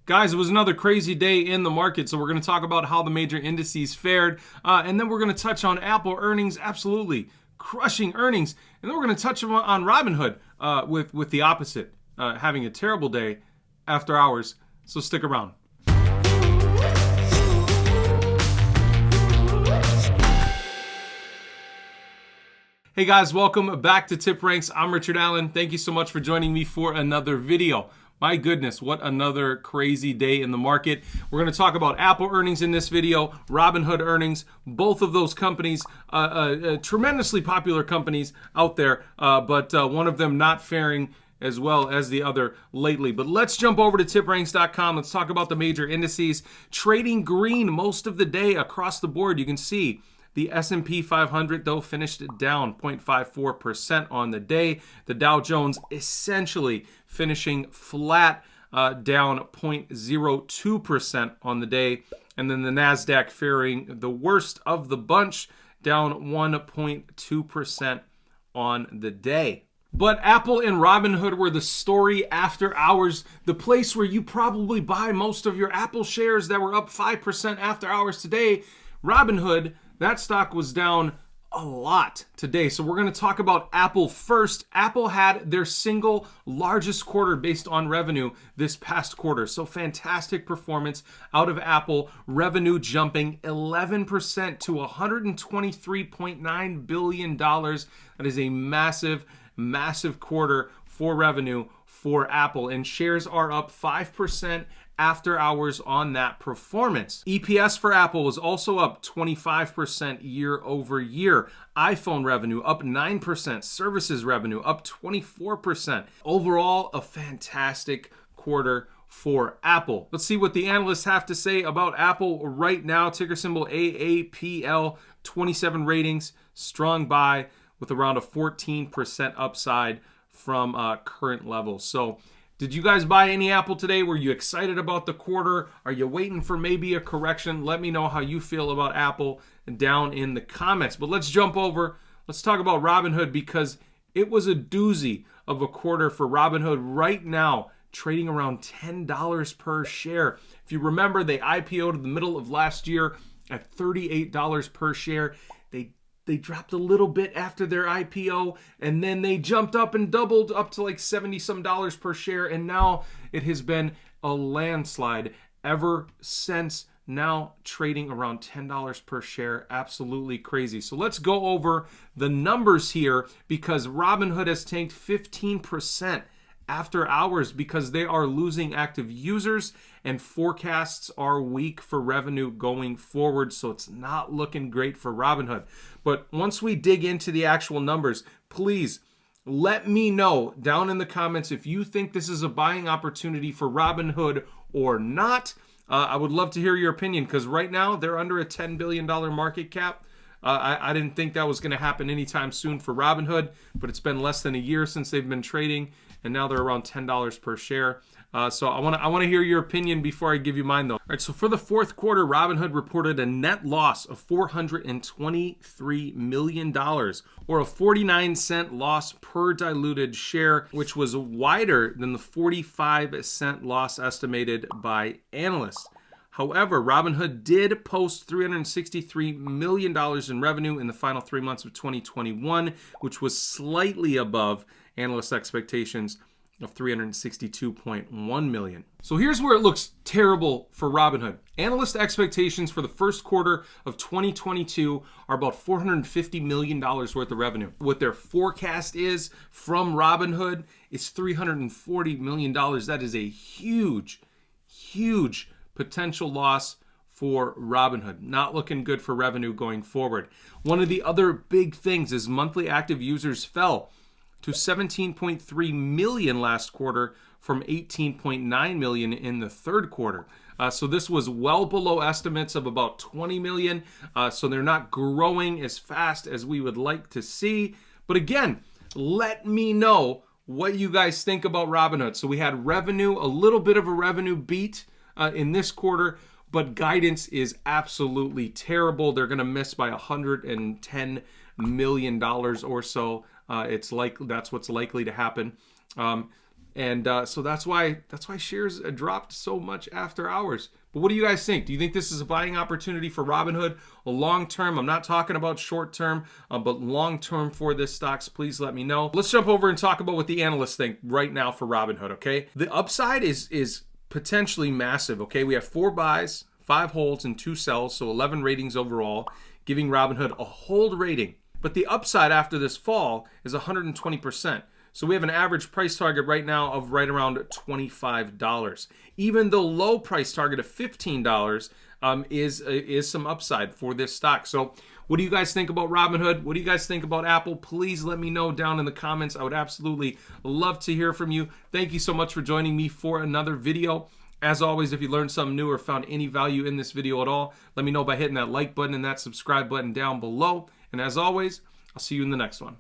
Guys, it was another crazy day in the market, so we're going to talk about how the major indices fared, and then we're going to touch on Apple earnings, absolutely crushing earnings, and then we're going to touch on Robinhood with the opposite, having a terrible day after hours, so stick around. Hey guys, welcome back to TipRanks. I'm Richard Allen. Thank you so much for joining me for another video. My goodness, what another crazy day in the market. We're going to talk about Apple earnings in this video, Robinhood earnings, both of those companies, tremendously popular companies out there, but one of them not faring as well as the other lately. But let's jump over to TipRanks.com. Let's talk about the major indices. Trading green most of the day across the board. You can see the S&P 500, though, finished down 0.54% on the day. The Dow Jones essentially finishing flat, down 0.02% on the day. And then the NASDAQ faring the worst of the bunch, down 1.2% on the day. But Apple and Robinhood were the story after hours, the place where you probably buy most of your Apple shares that were up 5% after hours today. Robinhood, that stock was down a lot today. So we're going to talk about Apple first. Apple had their single largest quarter based on revenue this past quarter. So fantastic performance out of Apple. Revenue jumping 11% to $123.9 billion. That is a massive, massive quarter for revenue for Apple. And shares are up 5% after hours on that performance. EPS for Apple was also up 25% year over year. iPhone revenue up 9%. Services revenue up 24%. Overall, a fantastic quarter for Apple. Let's see what the analysts have to say about Apple right now. Ticker symbol AAPL, 27 ratings, strong buy with around a 14% upside from current levels. So did you guys buy any Apple today? Were you excited about the quarter? Are you waiting for maybe a correction? Let me know how you feel about Apple down in the comments. But let's jump over. Let's talk about Robinhood because it was a doozy of a quarter for Robinhood right now, trading around $10 per share. If you remember, they IPO'd in the middle of last year at $38 per share. They dropped a little bit after their IPO, and then they jumped up and doubled up to like $70-some per share, and now it has been a landslide ever since, now trading around $10 per share. Absolutely crazy. So let's go over the numbers here because Robinhood has tanked 15% after hours because they are losing active users and forecasts are weak for revenue going forward. So it's not looking great for Robinhood. But once we dig into the actual numbers, please let me know down in the comments if you think this is a buying opportunity for Robinhood or not. I would love to hear your opinion because right now they're under a $10 billion market cap. I didn't think that was going to happen anytime soon for Robinhood, but it's been less than a year since they've been trading, and now they're around $10 per share. So I want to hear your opinion before I give you mine, though. All right, so for the fourth quarter, Robinhood reported a net loss of $423 million, or a 49-cent loss per diluted share, which was wider than the 45-cent loss estimated by analysts. However, Robinhood did post $363 million in revenue in the final 3 months of 2021, which was slightly above analyst expectations of $362.1 million. So here's where it looks terrible for Robinhood. Analyst expectations for the first quarter of 2022 are about $450 million worth of revenue. What their forecast is from Robinhood is $340 million. That is a huge, huge potential loss for Robinhood. Not looking good for revenue going forward. One of the other big things is monthly active users fell to 17.3 million last quarter from 18.9 million in the third quarter. So this was well below estimates of about 20 million. So they're not growing as fast as we would like to see. But again, let me know what you guys think about Robinhood. So we had revenue, a little bit of a revenue beat in this quarter, but guidance is absolutely terrible. They're going to miss by $110 million or so. It's like that's what's likely to happen. And so that's why shares dropped so much after hours. But what do you guys think? Do you think this is a buying opportunity for Robinhood? A long term, I'm not talking about short term, but long term for this stocks, please let me know. Let's jump over and talk about what the analysts think right now for Robinhood, okay? The upside is potentially massive, okay? We have 4 buys, 5 holds, and 2 sells, so 11 ratings overall, giving Robinhood a hold rating. But the upside after this fall is 120%. So we have an average price target right now of right around $25. Even the low price target of $15 is some upside for this stock. So what do you guys think about Robinhood? What do you guys think about Apple? Please let me know down in the comments. I would absolutely love to hear from you. Thank you so much for joining me for another video. As always, if you learned something new or found any value in this video at all, let me know by hitting that like button and that subscribe button down below. And as always, I'll see you in the next one.